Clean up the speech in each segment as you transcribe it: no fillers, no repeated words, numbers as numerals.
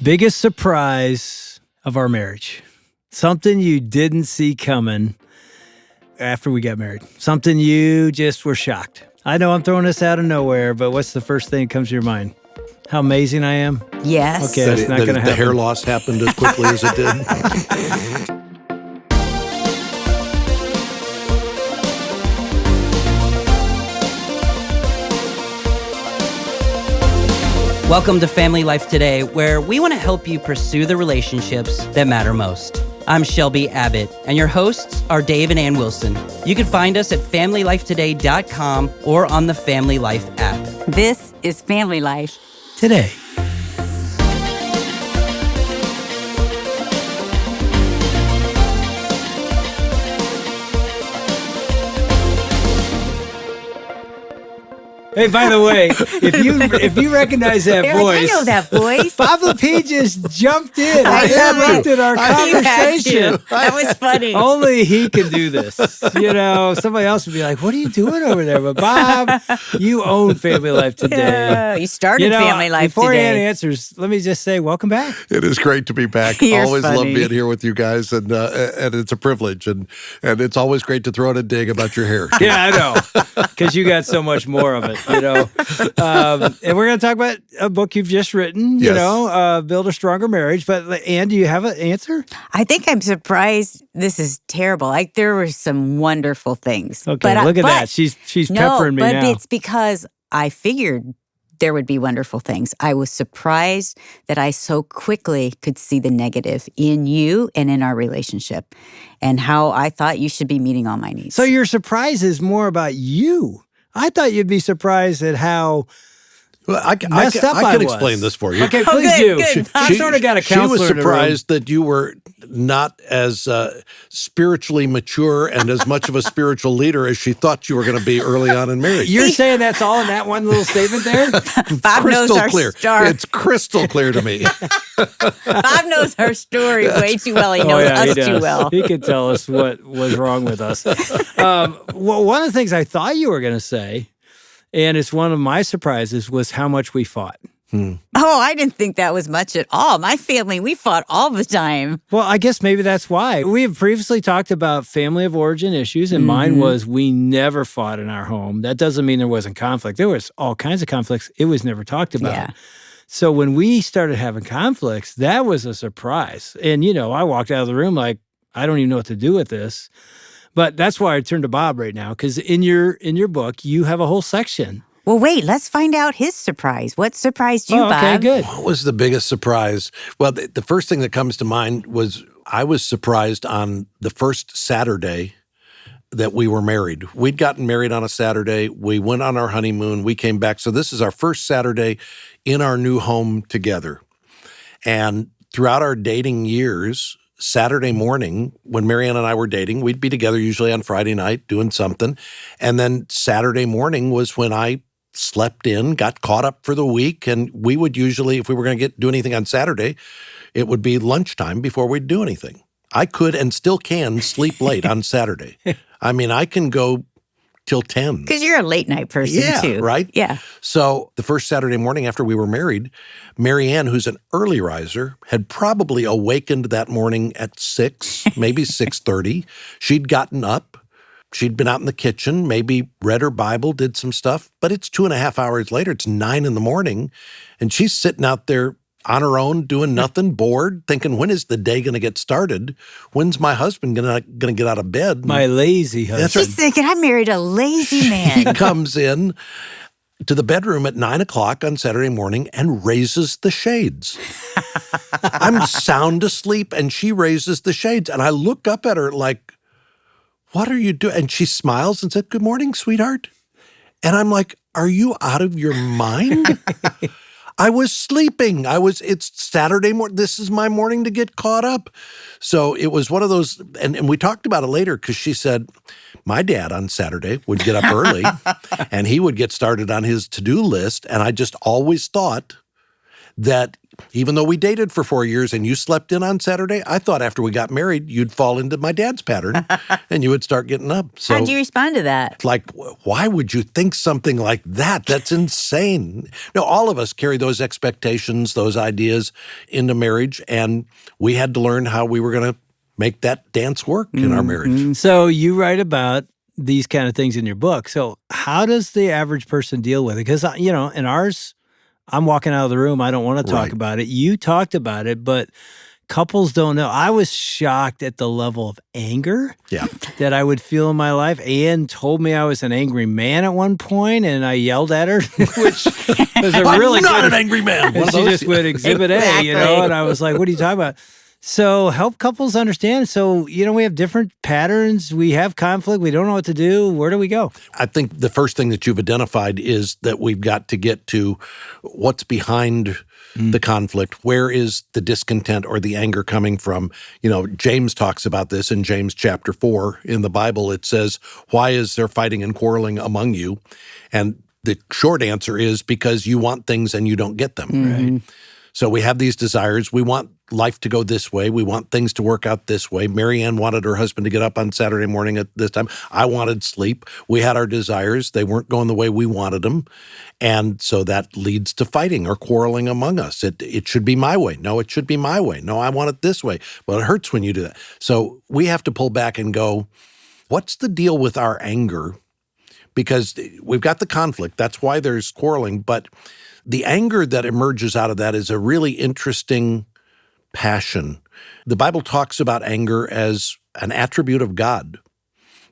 Biggest surprise of our marriage. Something you didn't see coming after we got married. Something you just were shocked. I know I'm throwing this out of nowhere, but what's the first thing that comes to your mind? How amazing I am? Yes. Okay, that's not going to happen. The hair loss happened as quickly as it did. Welcome to Family Life Today, where we want to help you pursue the relationships that matter most. I'm Shelby Abbott, and your hosts are Dave and Ann Wilson. You can find us at FamilyLifeToday.com or on the Family Life app. This is Family Life Today. Hey, by the way, if you recognize that voice, I know that voice. Bob Lepine just jumped in. I interrupted our conversation. That was funny. Only he can do this. You know, somebody else would be like, "What are you doing over there?" But Bob, you own Family Life Today. Yeah, you started Family Life before Today. Ann answers, let me just say, welcome back. It is great to be back. You're always funny. love being here with you guys, and it's a privilege, and it's always great to throw out a dig about your hair. Yeah, I know, because you got so much more of it. You know, and we're going to talk about a book you've just written. You Yes. know, Build a Stronger Marriage. But Ann, do you have an answer? I think I'm surprised. This is terrible. Like, there were some wonderful things. Okay, look at that. She's peppering me but now. it's because I figured there would be wonderful things. I was surprised that I so quickly could see the negative in you and in our relationship, and how I thought you should be meeting all my needs. So your surprise is more about you. I thought you'd be surprised at how Well, I messed up I can was. explain this for you. Okay, please good, do. good. I sort of got a counselor She was in the room. surprised that you were not as spiritually mature and as much of a spiritual leader as she thought you were going to be early on in marriage. You're saying that's all in that one little statement there? Bob knows crystal our clear. star. It's crystal clear to me. Bob knows our story way too well. He Oh, knows yeah, he us does. too well. He could tell us what was wrong with us. Well, one of the things I thought you were going to say, and it's one of my surprises, was how much we fought. Oh, I didn't think that was much at all. My family, we fought all the time. Well, I guess maybe that's why. We have previously talked about family of origin issues, and mine was we never fought in our home. That doesn't mean there wasn't conflict. There was all kinds of conflicts. It was never talked about. Yeah. So when we started having conflicts, that was a surprise. And, you know, I walked out of the room like, I don't even know what to do with this. But that's why I turned to Bob right now, because in your book, you have a whole section. Well, wait, let's find out his surprise. What surprised you, Bob? Okay, good. What was the biggest surprise? Well, the first thing that comes to mind was I was surprised on the first Saturday that we were married. We'd gotten married on a Saturday. We went on our honeymoon. We came back. So this is our first Saturday in our new home together. And throughout our dating years, Saturday morning, when Marianne and I were dating, we'd be together usually on Friday night doing something. And then Saturday morning was when I slept in, got caught up for the week. And we would usually, if we were going to do anything on Saturday, it would be lunchtime before we'd do anything. I could and still can sleep late on Saturday. I mean, I can go till 10. Because you're a late night person, too. Yeah, right? Yeah. So the first Saturday morning after we were married, Marianne, who's an early riser, had probably awakened that morning at 6, maybe 6:30. She'd gotten up. She'd been out in the kitchen, maybe read her Bible, did some stuff. But it's 2.5 hours later. It's 9 in the morning. And she's sitting out there on her own, doing nothing, bored, thinking, when is the day going to get started? When's my husband going to get out of bed? My lazy husband. That's right. She's thinking, I married a lazy man. He comes in to the bedroom at 9 o'clock on Saturday morning and raises the shades. I'm sound asleep and she raises the shades. And I look up at her like, what are you doing? And she smiles and said, good morning, sweetheart. And I'm like, are you out of your mind? I was sleeping. It's Saturday morning. This is my morning to get caught up. So it was one of those, and we talked about it later because she said, my dad on Saturday would get up early and he would get started on his to-do list. And I just always thought that even though we dated for 4 years and you slept in on Saturday, I thought after we got married, you'd fall into my dad's pattern and you would start getting up. So How'd you respond to that? like, why would you think something like that? That's insane. No, all of us carry those expectations, those ideas into marriage, and we had to learn how we were going to make that dance work in our marriage. So you write about these kind of things in your book. So how does the average person deal with it? Because, in ours, I'm walking out of the room. I don't want to talk Right. about it. You talked about it, but couples don't know. I was shocked at the level of anger Yeah. that I would feel in my life. Ann told me I was an angry man at one point, and I yelled at her, which was a really I'm not good. an angry man. One And of she those. just went exhibit A, Exactly. and I was like, what are you talking about? So help couples understand. So, we have different patterns. We have conflict. We don't know what to do. Where do we go? I think the first thing that you've identified is that we've got to get to what's behind the conflict. Where is the discontent or the anger coming from? James talks about this in James chapter 4 in the Bible. It says, why is there fighting and quarreling among you? And the short answer is because you want things and you don't get them. Right. So we have these desires. We want life to go this way. We want things to work out this way. Mary Ann wanted her husband to get up on Saturday morning at this time. I wanted sleep. We had our desires. They weren't going the way we wanted them. And so that leads to fighting or quarreling among us. It should be my way. No, it should be my way. No, I want it this way. Well, it hurts when you do that. So we have to pull back and go, what's the deal with our anger? Because we've got the conflict. That's why there's quarreling. But the anger that emerges out of that is a really interesting passion. The Bible talks about anger as an attribute of God.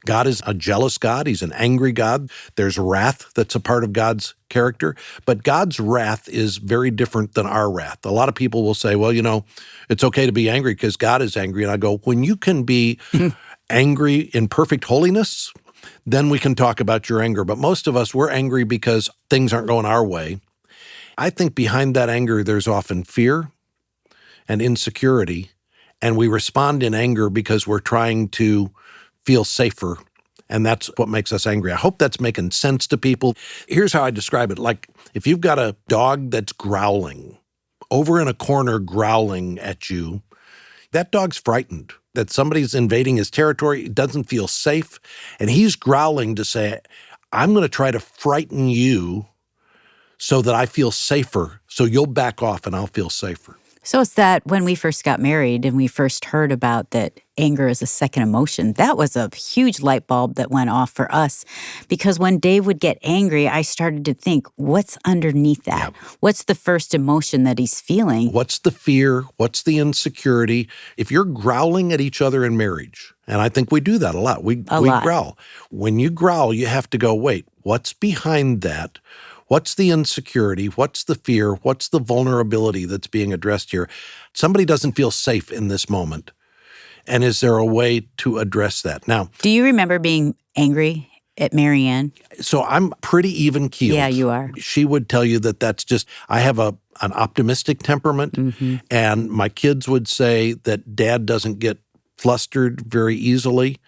God is a jealous God. He's an angry God. There's wrath that's a part of God's character. But God's wrath is very different than our wrath. A lot of people will say, well, it's okay to be angry because God is angry. And I go, when you can be angry in perfect holiness, then we can talk about your anger. But most of us, we're angry because things aren't going our way. I think behind that anger, there's often fear and insecurity, and we respond in anger because we're trying to feel safer, and that's what makes us angry. I hope that's making sense to people. Here's how I describe it. Like if you've got a dog that's growling, over in a corner growling at you, that dog's frightened that somebody's invading his territory. It doesn't feel safe, and he's growling to say, I'm going to try to frighten you so that I feel safer, so you'll back off and I'll feel safer. So it's that when we first got married and we first heard about that anger is a second emotion, that was a huge light bulb that went off for us. Because when Dave would get angry, I started to think, what's underneath that? Yep. What's the first emotion that he's feeling? What's the fear? What's the insecurity? If you're growling at each other in marriage, and I think we do that a lot. We growl. When you growl, you have to go, wait, what's behind that? What's the insecurity? What's the fear? What's the vulnerability that's being addressed here? Somebody doesn't feel safe in this moment. And is there a way to address that? Now, do you remember being angry at Mary Ann? So I'm pretty even-keeled. Yeah, you are. She would tell you that that's just, I have an optimistic temperament, and my kids would say that Dad doesn't get flustered very easily.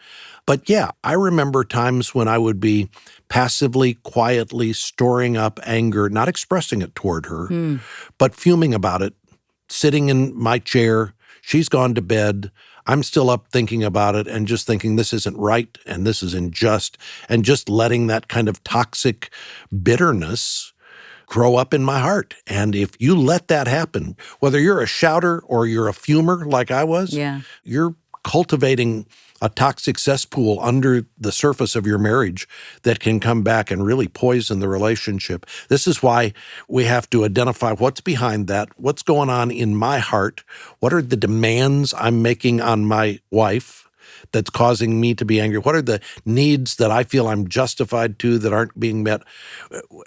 But yeah, I remember times when I would be passively, quietly storing up anger, not expressing it toward her, but fuming about it, sitting in my chair. She's gone to bed. I'm still up thinking about it and just thinking this isn't right and this is unjust, and just letting that kind of toxic bitterness grow up in my heart. And if you let that happen, whether you're a shouter or you're a fumer like I was, you're cultivating a toxic cesspool under the surface of your marriage that can come back and really poison the relationship. This is why we have to identify what's behind that, what's going on in my heart, what are the demands I'm making on my wife that's causing me to be angry, what are the needs that I feel I'm justified to that aren't being met,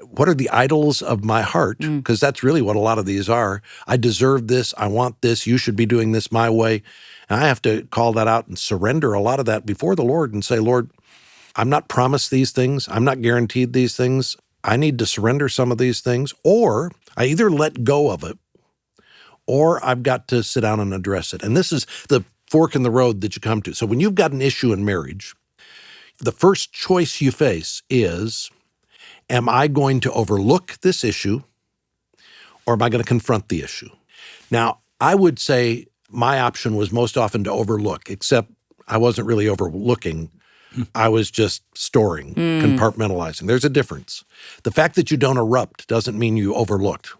what are the idols of my heart, because that's really what a lot of these are. I deserve this, I want this, you should be doing this my way. And I have to call that out and surrender a lot of that before the Lord and say, Lord, I'm not promised these things. I'm not guaranteed these things. I need to surrender some of these things, or I either let go of it or I've got to sit down and address it. And this is the fork in the road that you come to. So when you've got an issue in marriage, the first choice you face is, am I going to overlook this issue or am I going to confront the issue? Now, I would say my option was most often to overlook, except I wasn't really overlooking. I was just storing, compartmentalizing. There's a difference. The fact that you don't erupt doesn't mean you overlooked.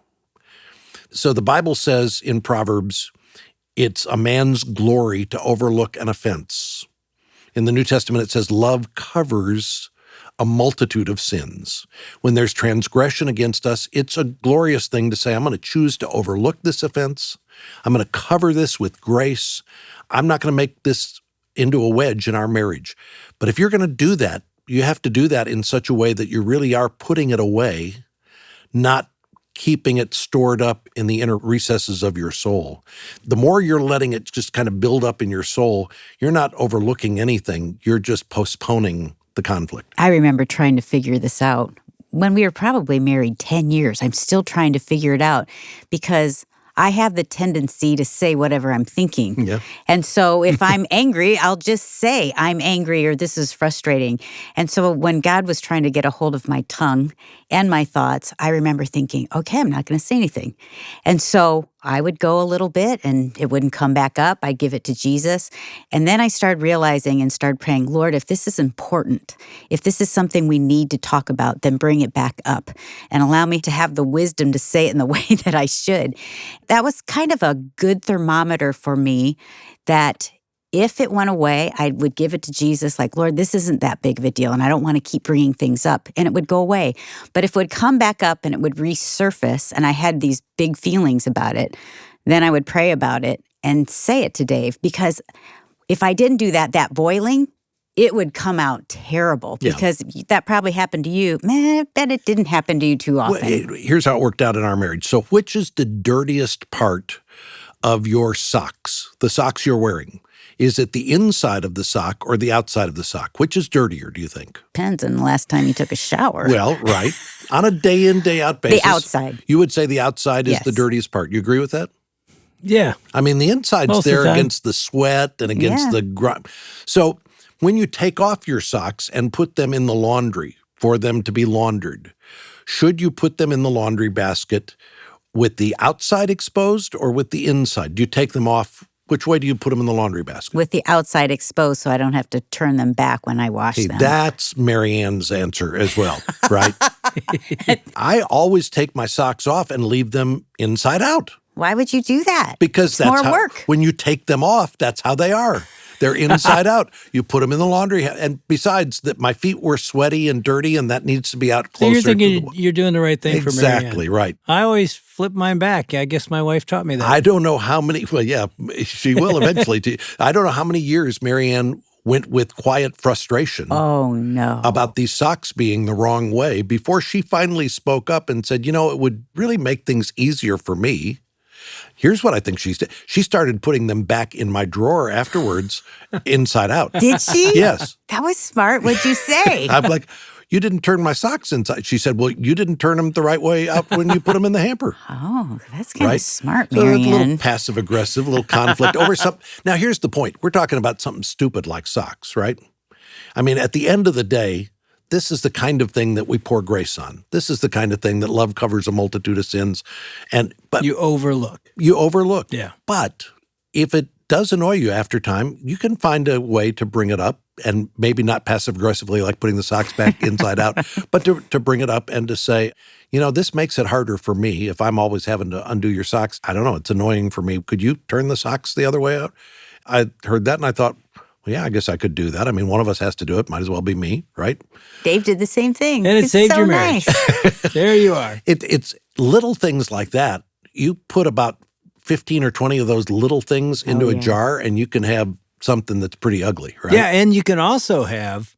So the Bible says in Proverbs, it's a man's glory to overlook an offense. In the New Testament, it says love covers a multitude of sins. When there's transgression against us, it's a glorious thing to say, I'm going to choose to overlook this offense. I'm going to cover this with grace. I'm not going to make this into a wedge in our marriage. But if you're going to do that, you have to do that in such a way that you really are putting it away, not keeping it stored up in the inner recesses of your soul. The more you're letting it just kind of build up in your soul, you're not overlooking anything. You're just postponing the conflict. I remember trying to figure this out. When we were probably married 10 years, I'm still trying to figure it out because I have the tendency to say whatever I'm thinking. Yeah. And so if I'm angry, I'll just say I'm angry or this is frustrating. And so when God was trying to get a hold of my tongue and my thoughts, I remember thinking, okay, I'm not going to say anything. And so I would go a little bit and it wouldn't come back up. I'd give it to Jesus. And then I started realizing and started praying, Lord, if this is important, if this is something we need to talk about, then bring it back up and allow me to have the wisdom to say it in the way that I should. That was kind of a good thermometer for me that if it went away, I would give it to Jesus like, Lord, this isn't that big of a deal and I don't want to keep bringing things up, and it would go away. But if it would come back up and it would resurface and I had these big feelings about it, then I would pray about it and say it to Dave, because if I didn't do that, that boiling, it would come out terrible because that probably happened to you. Man, I bet it didn't happen to you too often. Well, here's how it worked out in our marriage. So which is the dirtiest part of your socks, the socks you're wearing? Is it the inside of the sock or the outside of the sock? Which is dirtier, do you think? Depends on the last time you took a shower. Well, right. On a day in, day out basis. The outside. You would say the outside is the dirtiest part. You agree with that? Yeah. I mean, the inside's Most of there the time. against the sweat and against the grime. So when you take off your socks and put them in the laundry for them to be laundered, should you put them in the laundry basket with the outside exposed or with the inside? Do you take them off? Which way do you put them in the laundry basket? With the outside exposed so I don't have to turn them back when I wash them. That's Mary Ann's answer as well, right? I always take my socks off and leave them inside out. Why would you do that? Because it's that's more how, work. When you take them off, that's how they are. They're inside out. You put them in the laundry. And besides, that my feet were sweaty and dirty, and that needs to be out closer. So you're thinking to the you're doing the right thing for Mary Ann. Exactly, right. I always flip mine back. I guess my wife taught me that. I don't know how many, well, yeah, she will eventually. I don't know how many years Mary Ann went with quiet frustration Oh, no. about these socks being the wrong way before she finally spoke up and said, you know, it would really make things easier for me. Here's what I think she did. She started putting them back in my drawer afterwards, inside out. Did she? Yes. That was smart. What'd you say? I'm like, you didn't turn my socks inside. She said, well, you didn't turn them the right way up when you put them in the hamper. Oh, that's kind Right? of smart, So Mary a little Ann. passive-aggressive, a little conflict over something. Now, here's the point. We're talking about something stupid like socks, right? I mean, at the end of the day, this is the kind of thing that we pour grace on. This is the kind of thing that love covers a multitude of sins. But You overlook. you overlook. Yeah. But if it does annoy you after time, you can find a way to bring it up, and maybe not passive-aggressively like putting the socks back inside out, but to bring it up and to say, you know, this makes it harder for me if I'm always having to undo your socks. I don't know. It's annoying for me. Could you turn the socks the other way out? I heard that and I thought, well, yeah, I guess I could do that. I mean, one of us has to do it. Might as well be me, right? Dave did the same thing. And it It's saved so your marriage. nice. There you are. It's little things like that. You put about 15 or 20 of those little things into a yeah. jar and you can have something that's pretty ugly, right? Yeah, and you can also have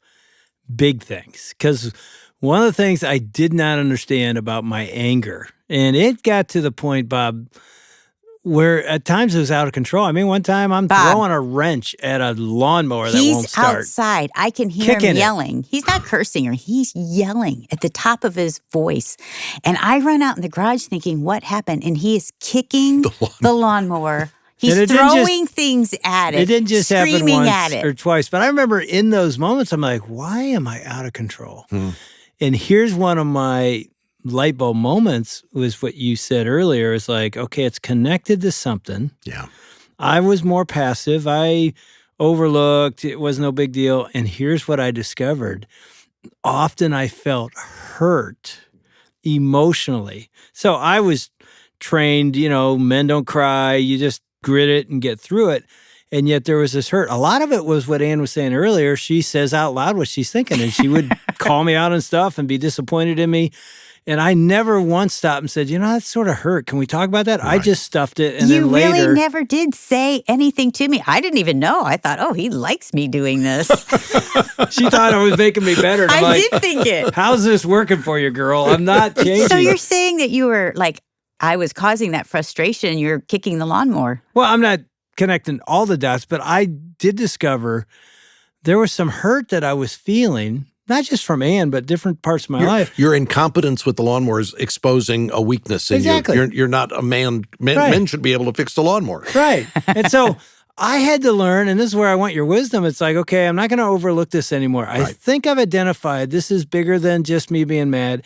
big things. Because one of the things I did not understand about my anger, and it got to the point, Bob, where at times it was out of control. I mean, one time I'm Bob, throwing a wrench at a lawnmower that won't He's start. outside. I can hear Kicking him it. yelling. He's not cursing her. He's yelling at the top of his voice. And I run out in the garage thinking, what happened? And he is kicking the lawnmower. He's And it didn't just- throwing things at it. It didn't just happen screaming once at it. or twice. But I remember in those moments, I'm like, why am I out of control? And here's one of my light bulb moments was what you said earlier. Is like, okay, it's connected to something. Yeah. I was more passive. I overlooked. It was no big deal. And here's what I discovered. Often I felt hurt emotionally. So I was trained, men don't cry. You just grit it and get through it. And yet there was this hurt. A lot of it was what Ann was saying earlier. She says out loud what she's thinking, and she would call me out on stuff and be disappointed in me. And I never once stopped and said, that sort of hurt. Can we talk about that? Right. I just stuffed it. And then later. You really never did say anything to me. I didn't even know. I thought, he likes me doing this. She thought I was making me better. And I did think it. How's this working for you, girl? I'm not changing. So you're saying that you were like, I was causing that frustration. You're kicking the lawnmower. Well, I'm not connecting all the dots, but I did discover there was some hurt that I was feeling. Not just from Ann, but different parts of my life. Your incompetence with the lawnmower is exposing a weakness in you. You're not a man. Men should be able to fix the lawnmower. Right. And so I had to learn, and this is where I want your wisdom. It's like, okay, I'm not going to overlook this anymore. I think I've identified this is bigger than just me being mad.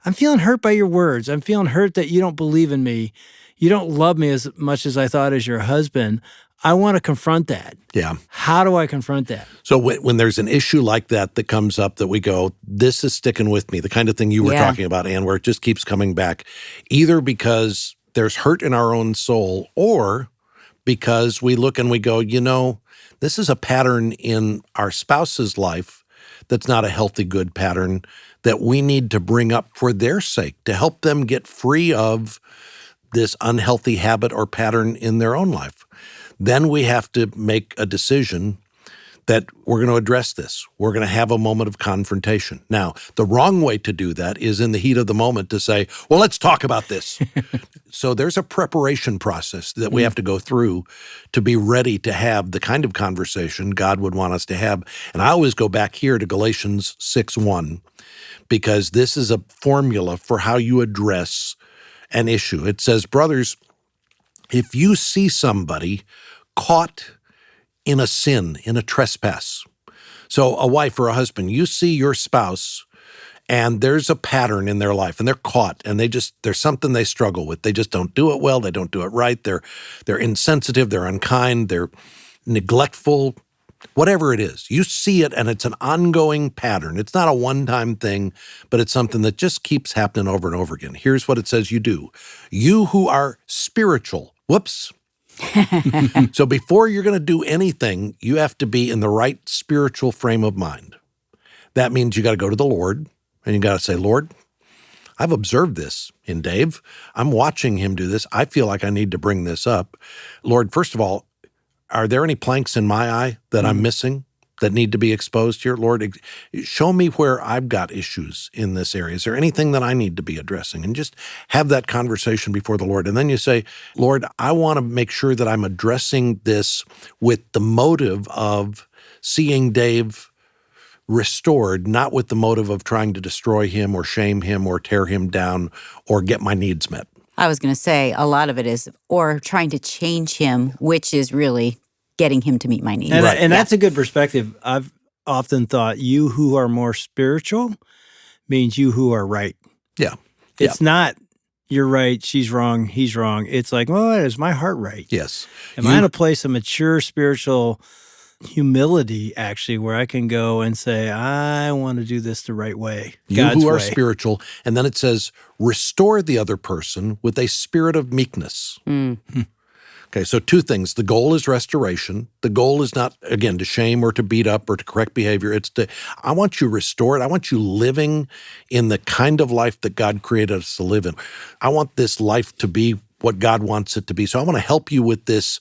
I'm feeling hurt by your words. I'm feeling hurt that you don't believe in me. You don't love me as much as I thought as your husband. I want to confront that. Yeah. How do I confront that? So when there's an issue like that comes up that we go, this is sticking with me, the kind of thing you were talking about, Ann, where it just keeps coming back, either because there's hurt in our own soul or because we look and we go, this is a pattern in our spouse's life that's not a healthy, good pattern that we need to bring up for their sake to help them get free of this unhealthy habit or pattern in their own life. Then we have to make a decision that we're going to address this. We're going to have a moment of confrontation. Now, the wrong way to do that is in the heat of the moment to say, well, let's talk about this. So there's a preparation process that we have to go through to be ready to have the kind of conversation God would want us to have. And I always go back here to Galatians 6:1 because this is a formula for how you address an issue. It says, brothers, if you see somebody caught in a sin, in a trespass, so a wife or a husband, you see your spouse and there's a pattern in their life and they're caught and there's something they struggle with. They just don't do it well. They don't do it right. They're insensitive. They're unkind. They're neglectful, whatever it is. You see it and it's an ongoing pattern. It's not a one-time thing, but it's something that just keeps happening over and over again. Here's what it says you do. You who are spiritual, so before you're going to do anything, you have to be in the right spiritual frame of mind. That means you got to go to the Lord and you got to say, Lord, I've observed this in Dave. I'm watching him do this. I feel like I need to bring this up. Lord, first of all, are there any planks in my eye that I'm missing that need to be exposed here? Lord, show me where I've got issues in this area. Is there anything that I need to be addressing? And just have that conversation before the Lord. And then you say, Lord, I want to make sure that I'm addressing this with the motive of seeing Dave restored, not with the motive of trying to destroy him or shame him or tear him down or get my needs met. I was going to say a lot of it is, or trying to change him, which is really getting him to meet my needs. And that's a good perspective. I've often thought you who are more spiritual means you who are right. Yeah. It's not you're right, she's wrong, he's wrong. It's like, well, is my heart right? Yes. Am I in a place of mature spiritual humility, actually, where I can go and say, I want to do this the right way, God's you who are way. spiritual. And then it says, restore the other person with a spirit of meekness. Okay, so two things. The goal is restoration. The goal is not, again, to shame or to beat up or to correct behavior. It's I want you restored. I want you living in the kind of life that God created us to live in. I want this life to be what God wants it to be. So I want to help you with this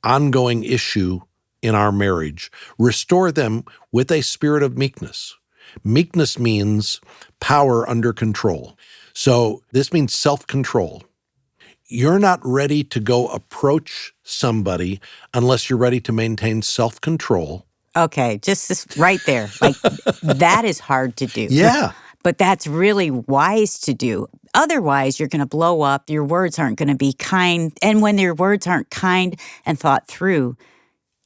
ongoing issue in our marriage. Restore them with a spirit of meekness. Meekness means power under control. So this means self-control. You're not ready to go approach somebody unless you're ready to maintain self-control. Okay, just this right there. Like, that is hard to do. Yeah. But that's really wise to do. Otherwise, you're going to blow up. Your words aren't going to be kind. And when your words aren't kind and thought through,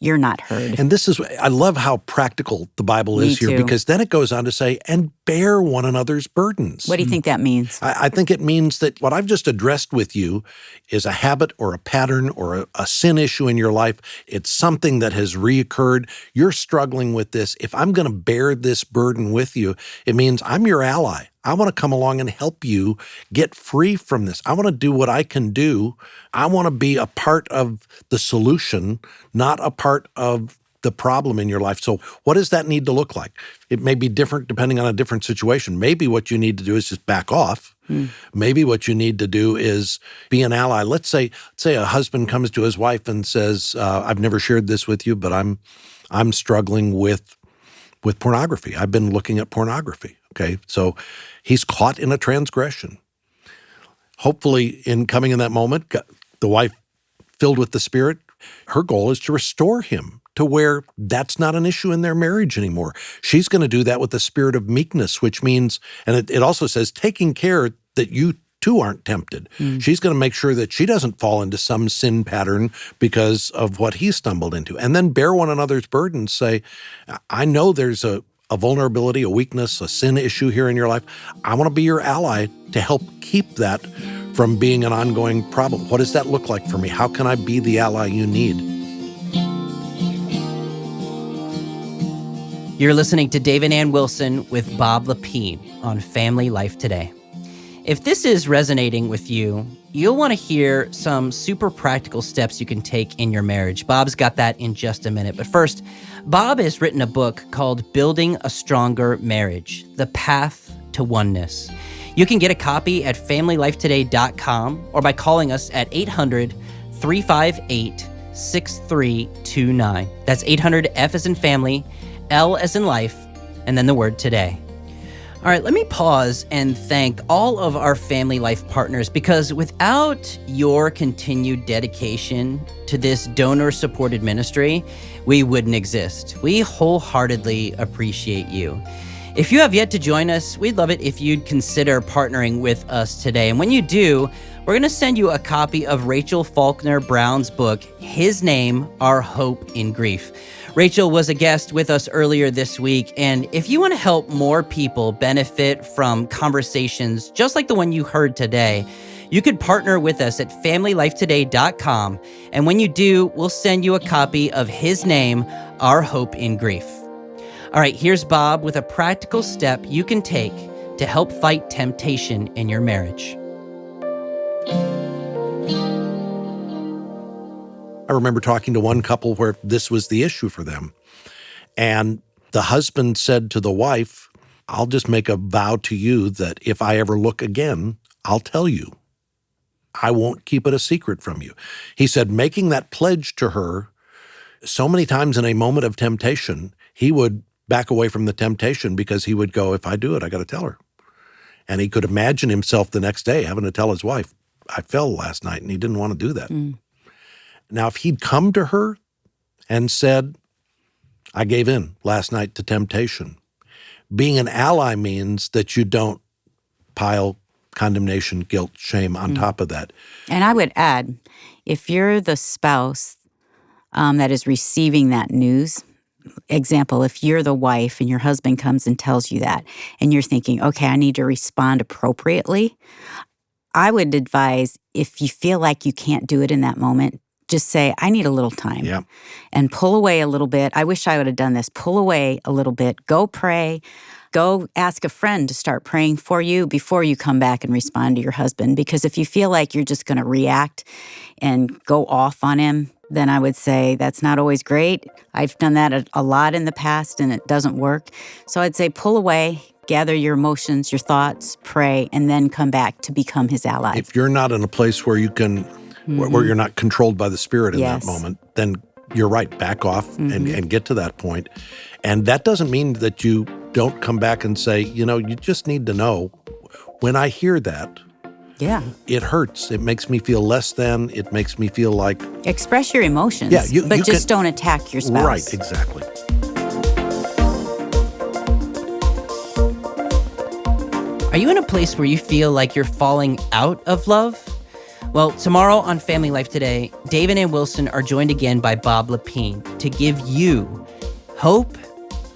you're not heard. And I love how practical the Bible is here, because then it goes on to say, and bear one another's burdens. What do you think that means? I think it means that what I've just addressed with you is a habit or a pattern or a sin issue in your life. It's something that has reoccurred. You're struggling with this. If I'm going to bear this burden with you, it means I'm your ally. I want to come along and help you get free from this. I want to do what I can do. I want to be a part of the solution, not a part of the problem in your life. So what does that need to look like? It may be different depending on a different situation. Maybe what you need to do is just back off. Maybe what you need to do is be an ally. Let's say a husband comes to his wife and says, I've never shared this with you, but I'm struggling with pornography. I've been looking at pornography. Okay, so he's caught in a transgression. Hopefully, in coming in that moment, the wife, filled with the Spirit, her goal is to restore him to where that's not an issue in their marriage anymore. She's going to do that with the spirit of meekness, which means, and it also says, taking care that you too aren't tempted. She's going to make sure that she doesn't fall into some sin pattern because of what he stumbled into. And then bear one another's burdens. Say, I know there's a vulnerability, a weakness, a sin issue here in your life. I want to be your ally to help keep that from being an ongoing problem. What does that look like for me? How can I be the ally you need? You're listening to Dave and Ann Wilson with Bob Lepine on Family Life Today. If this is resonating with you, you'll want to hear some super practical steps you can take in your marriage. Bob's got that in just a minute. But first, Bob has written a book called Building a Stronger Marriage, The Path to Oneness. You can get a copy at FamilyLifeToday.com or by calling us at 800-358-6329. That's 800-F as in family, L as in life, and then the word today. All right, let me pause and thank all of our Family Life partners, because without your continued dedication to this donor-supported ministry, we wouldn't exist. We wholeheartedly appreciate you. If you have yet to join us, we'd love it if you'd consider partnering with us today. And when you do, we're going to send you a copy of Rachel Faulkner Brown's book, His Name, Our Hope in Grief. Rachel was a guest with us earlier this week, and if you want to help more people benefit from conversations just like the one you heard today, you could partner with us at FamilyLifeToday.com, and when you do, we'll send you a copy of His Name, Our Hope in Grief. All right, here's Bob with a practical step you can take to help fight temptation in your marriage. I remember talking to one couple where this was the issue for them. And the husband said to the wife, I'll just make a vow to you that if I ever look again, I'll tell you. I won't keep it a secret from you. He said, making that pledge to her, so many times in a moment of temptation, he would back away from the temptation because he would go, if I do it, I got to tell her. And he could imagine himself the next day having to tell his wife, I fell last night, and he didn't want to do that. Now, if he'd come to her and said, I gave in last night to temptation, being an ally means that you don't pile condemnation, guilt, shame on top of that. And I would add, if you're the spouse that is receiving that news, example, if you're the wife and your husband comes and tells you that, and you're thinking, okay, I need to respond appropriately, I would advise, if you feel like you can't do it in that moment, just say, I need a little time. Yeah. And pull away a little bit. I wish I would have done this. Pull away a little bit. Go pray. Go ask a friend to start praying for you before you come back and respond to your husband. Because if you feel like you're just going to react and go off on him, then I would say that's not always great. I've done that a lot in the past, and it doesn't work. So I'd say pull away, gather your emotions, your thoughts, pray, and then come back to become his ally. If you're not in a place where you can, where you're not controlled by the Spirit in that moment, then you're right, back off and get to that point. And that doesn't mean that you don't come back and say, you know, you just need to know, when I hear that, it hurts. It makes me feel less than. It makes me feel like... Express your emotions, but just don't attack your spouse. Right, exactly. Are you in a place where you feel like you're falling out of love? Well, tomorrow on Family Life Today, Dave and Ann Wilson are joined again by Bob Lepine to give you hope,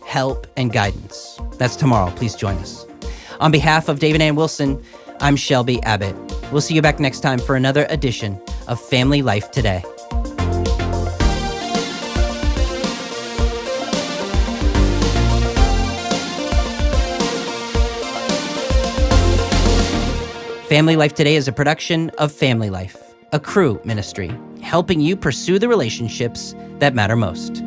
help, and guidance. That's tomorrow. Please join us. On behalf of Dave and Ann Wilson, I'm Shelby Abbott. We'll see you back next time for another edition of Family Life Today. Family Life Today is a production of Family Life, a Crew ministry, helping you pursue the relationships that matter most.